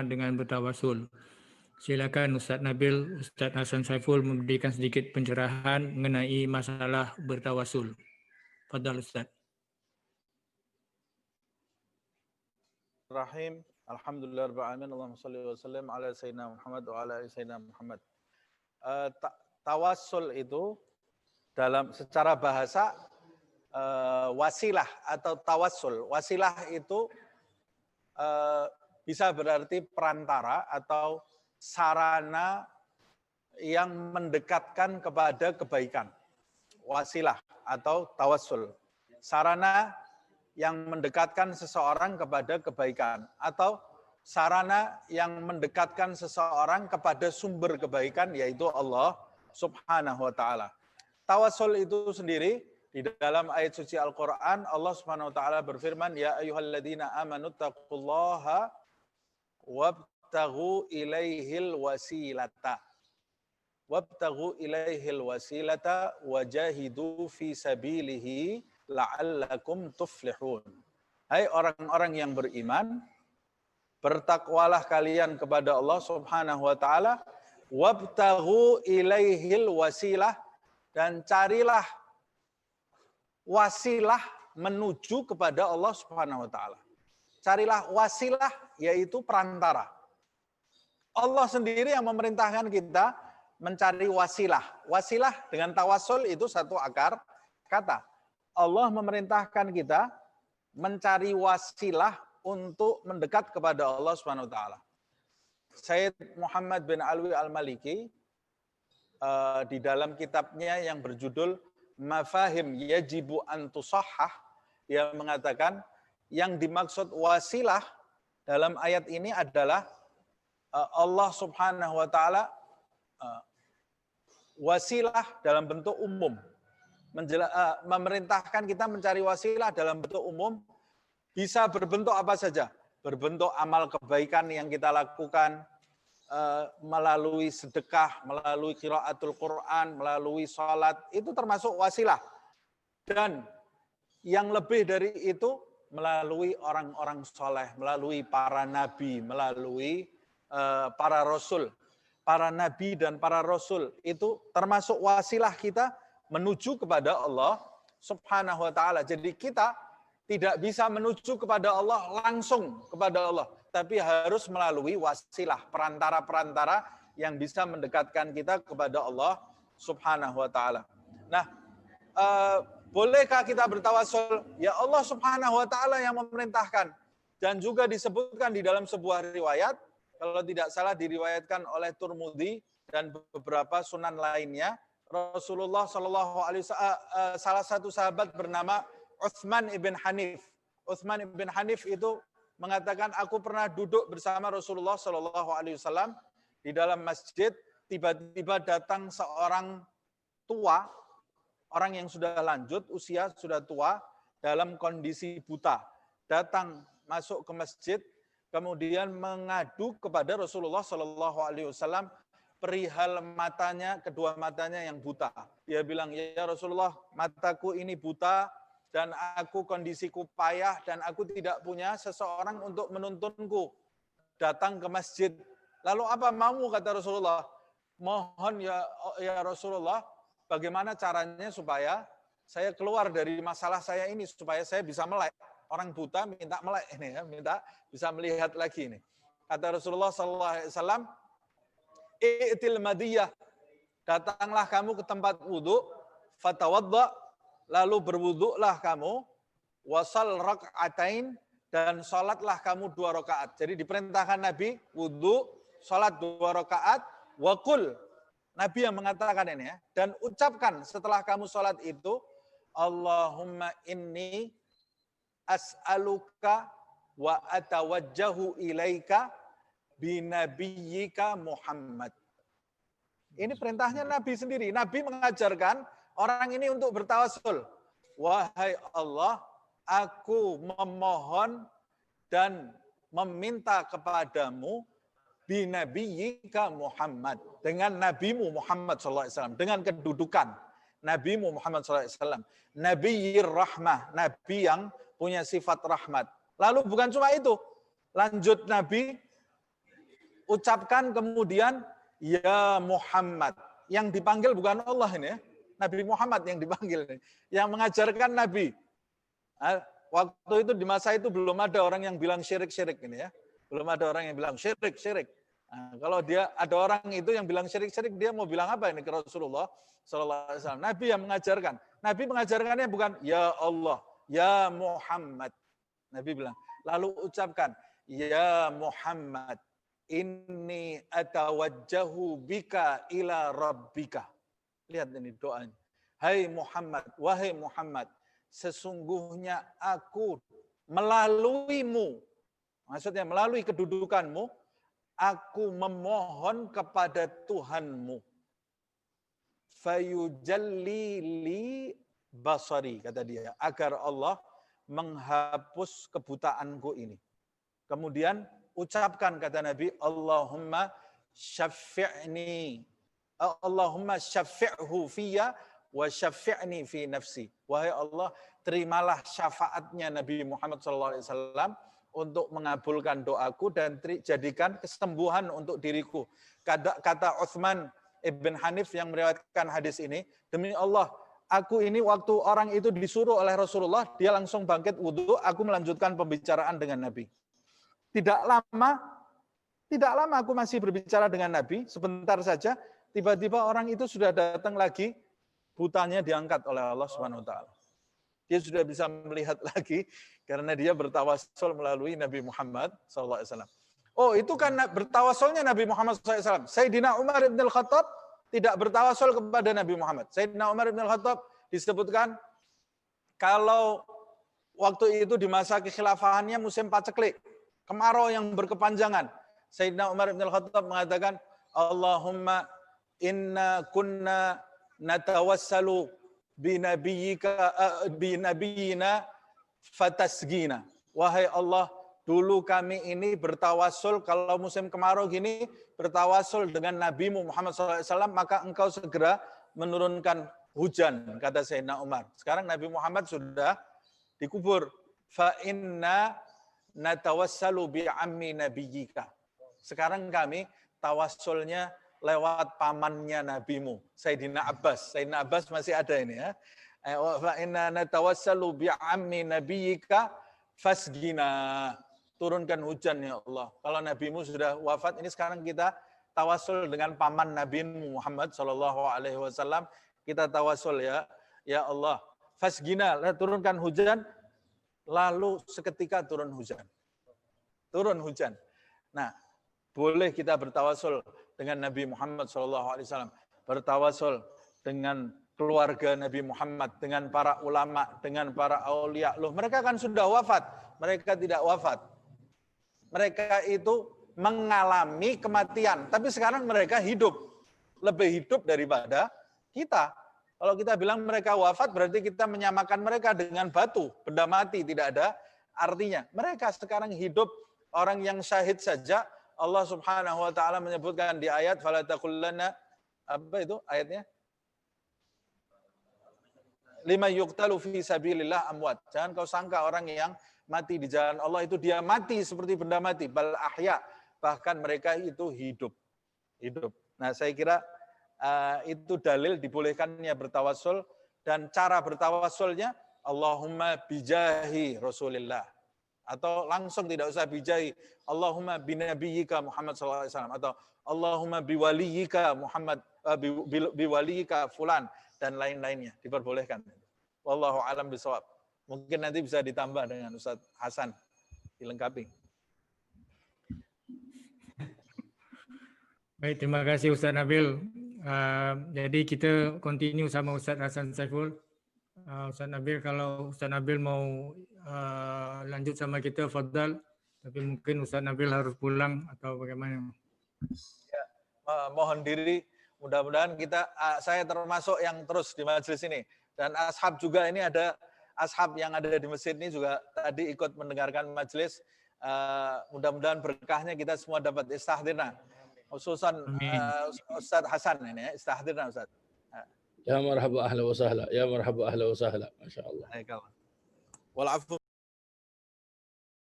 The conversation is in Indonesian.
dengan bertawasul. Silakan Ustaz Nabil, Ustaz Hasan Saiful memberikan sedikit pencerahan mengenai masalah bertawasul. Fadhal Ustaz. Rahim. Alhamdulillahirabbil alamin. Allahumma shalli wa sallim ala sayyidina Muhammad wa ala ali sayyidina Muhammad. Tawassul itu dalam secara bahasa wasilah atau tawassul. Wasilah itu bisa berarti perantara atau sarana yang mendekatkan kepada kebaikan. Wasilah atau tawassul. Sarana yang mendekatkan seseorang kepada kebaikan atau sarana yang mendekatkan seseorang kepada sumber kebaikan, yaitu Allah Subhanahu wa taala. Tawassul itu sendiri di dalam ayat suci Al-Qur'an Allah Subhanahu wa taala berfirman, ya ayyuhalladzina amanu taqullaha wabtaghu ilaihil wasilata. Wabtaghu ilaihil wasilata wajahidu fi sabilihi la'allakum tuflihun. Hai orang-orang yang beriman, bertakwalah kalian kepada Allah Subhanahu wa taala, wabtaghu ilaihil wasilah, dan carilah wasilah menuju kepada Allah Subhanahu wa taala. Carilah wasilah, yaitu perantara. Allah sendiri yang memerintahkan kita mencari wasilah. Wasilah dengan tawassul itu satu akar kata. Allah memerintahkan kita mencari wasilah untuk mendekat kepada Allah Subhanahu wa taala. Sayyid Muhammad bin Alwi Al-Maliki di dalam kitabnya yang berjudul Mafahim Yajibu an Tusahhah, dia mengatakan yang dimaksud wasilah dalam ayat ini adalah Allah Subhanahu wa taala wasilah dalam bentuk umum. Memerintahkan kita mencari wasilah dalam bentuk umum, bisa berbentuk apa saja. Berbentuk amal kebaikan yang kita lakukan, melalui sedekah, melalui qiraatul Quran, melalui sholat, itu termasuk wasilah. Dan yang lebih dari itu, melalui orang-orang soleh, melalui para nabi, melalui para rasul. Para nabi dan para rasul itu termasuk wasilah kita menuju kepada Allah Subhanahu wa taala. Jadi kita tidak bisa menuju kepada Allah langsung kepada Allah, tapi harus melalui wasilah, perantara-perantara yang bisa mendekatkan kita kepada Allah Subhanahu wa taala. Nah, bolehkah kita bertawassul? Ya Allah Subhanahu wa taala yang memerintahkan. Dan juga disebutkan di dalam sebuah riwayat, kalau tidak salah diriwayatkan oleh Tirmidzi dan beberapa sunan lainnya, Rasulullah Shallallahu Alaihi Wasallam, salah satu sahabat bernama Utsman ibn Hanif. Utsman ibn Hanif itu mengatakan, aku pernah duduk bersama Rasulullah Shallallahu Alaihi Wasallam di dalam masjid. Tiba-tiba datang seorang tua, orang yang sudah lanjut usia, sudah tua, dalam kondisi buta, datang masuk ke masjid, kemudian mengadu kepada Rasulullah Shallallahu Alaihi Wasallam perihal matanya, kedua matanya yang buta. Dia bilang, ya Rasulullah, mataku ini buta dan aku kondisiku payah dan aku tidak punya seseorang untuk menuntunku datang ke masjid. Lalu apa mau, kata Rasulullah? Mohon ya Rasulullah, bagaimana caranya supaya saya keluar dari masalah saya ini, supaya saya bisa melek. Orang buta minta melek ini ya, minta bisa melihat lagi ini. Kata Rasulullah SAW, i'til madiyah, datanglah kamu ke tempat wudhu, fatawadda, lalu berwudhulah kamu, wasal rak'atain, dan sholatlah kamu 2 rakaat. Jadi diperintahkan Nabi wudhu, sholat 2 rakaat, wakul, Nabi yang mengatakan ini ya, dan ucapkan setelah kamu sholat itu, Allahumma inni as'aluka wa atawajjahu ilaika binabiyyika Muhammad. Ini perintahnya Nabi sendiri. Nabi mengajarkan orang ini untuk bertawassul. Wahai Allah, aku memohon dan meminta kepadamu binabiyyika Muhammad, dengan nabimu Muhammad SAW, dengan kedudukan nabimu Muhammad SAW, Nabiyyir Rahmah, nabi yang punya sifat rahmat. Lalu bukan cuma itu, lanjut Nabi ucapkan kemudian ya Muhammad. Yang dipanggil bukan Allah ini ya. Nabi Muhammad yang dipanggil ini. Yang mengajarkan Nabi. Waktu itu di masa itu belum ada orang yang bilang syirik-syirik ini ya. Belum ada orang yang bilang syirik-syirik. Nah, kalau dia ada orang itu yang bilang syirik-syirik, dia mau bilang apa ini ke Rasulullah Sallallahu Alaihi Wasallam? Nabi yang mengajarkan. Nabi mengajarkannya bukan ya Allah, ya Muhammad. Nabi bilang. Lalu ucapkan ya Muhammad, inni atawajjahu bika ila rabbika. Lihat ini doanya. Hai Muhammad, wahai Muhammad, sesungguhnya aku melaluimu, maksudnya melalui kedudukanmu, aku memohon kepada Tuhanmu. Fayujalli li basari, kata dia, agar Allah menghapus kebutaanku ini. Kemudian ucapkan, kata Nabi, Allahumma syafi'ni, Allahumma syafi'hu fiyya wa syafi'ni fi nafsi. Wahai Allah, terimalah syafaatnya Nabi Muhammad SAW untuk mengabulkan doaku dan jadikan kesembuhan untuk diriku. Kata Utsman ibn Hanif yang meriwayatkan hadis ini, demi Allah, aku ini waktu orang itu disuruh oleh Rasulullah, dia langsung bangkit wudhu, aku melanjutkan pembicaraan dengan Nabi. Tidak lama aku masih berbicara dengan Nabi, sebentar saja, tiba-tiba orang itu sudah datang lagi, butanya diangkat oleh Allah Subhanahu wa taala. Dia sudah bisa melihat lagi karena dia bertawasul melalui Nabi Muhammad SAW. Oh, itu kan bertawasulnya Nabi Muhammad SAW. Sayyidina Umar ibn al-Khattab tidak bertawasul kepada Nabi Muhammad. Sayyidina Umar ibn al-Khattab disebutkan kalau waktu itu di masa kekhilafahannya musim paceklik, kemarau yang berkepanjangan. Sayyidina Umar ibn al-Khattab mengatakan, Allahumma inna kunna natawassalu binabiyina fatasgina. Wahai Allah, dulu kami ini bertawasul, kalau musim kemarau gini, bertawasul dengan Nabimu Muhammad SAW, maka engkau segera menurunkan hujan, kata Sayyidina Umar. Sekarang Nabi Muhammad sudah dikubur. Fa inna natawassalu bi'ammi nabiyika. Sekarang kami tawassulnya lewat pamannya nabimu, Sayyidina Abbas. Sayyidina Abbas masih ada ini ya. Fa inna natawassalu bi'ammi nabiyika fasgina. Turunkan hujan ya Allah. Kalau nabimu sudah wafat, ini sekarang kita tawassul dengan paman Nabi Muhammad sallallahu alaihi wasallam. Kita tawassul ya Allah. Fasgina, turunkan hujan. Lalu seketika turun hujan. Turun hujan. Nah, boleh kita bertawasul dengan Nabi Muhammad SAW, bertawasul dengan keluarga Nabi Muhammad, dengan para ulama, dengan para aulia. Loh, mereka kan sudah wafat, mereka tidak wafat. Mereka itu mengalami kematian, tapi sekarang mereka hidup, lebih hidup daripada kita. Kalau kita bilang mereka wafat, berarti kita menyamakan mereka dengan batu, benda mati, tidak ada artinya. Mereka sekarang hidup, orang yang syahid saja, Allah Subhanahu wa taala menyebutkan di ayat fala taqulanna, apa itu ayatnya? Lima yuqtalu fi sabilillah amwat. Jangan kau sangka orang yang mati di jalan Allah itu dia mati seperti benda mati, bal ahya, bahkan mereka itu hidup. Hidup. Nah, saya kira itu dalil dibolehkannya bertawasul, dan cara bertawasulnya Allahumma bijahi Rasulillah. Atau langsung tidak usah bijahi, Allahumma binabiyyika Muhammad sallallahu alaihi wasallam, atau Allahumma biwaliyika Muhammad, biwaliyika fulan, dan lain-lainnya diperbolehkan. Wallahu alam bisawab. Mungkin nanti bisa ditambah dengan Ustaz Hasan, dilengkapi. Baik, terima kasih Ustaz Nabil. Jadi kita continue sama Ustaz Hasan Saiful. Ustaz Nabil, kalau Ustaz Nabil mau lanjut sama kita, fadal. Tapi mungkin Ustaz Nabil harus pulang atau bagaimana? Ya, mohon diri. Mudah-mudahan saya termasuk yang terus di majelis ini. Dan ashab juga, ini ada ashab yang ada di masjid ini juga tadi ikut mendengarkan majelis. Mudah-mudahan berkahnya kita semua dapat istahdirna. Khususan Ustaz Hasan ini ya, istahdirna Ustaz. Ya marhaba ahla wa sahla, ya marhaba ahla wa sahla, masyaallah. Wal afu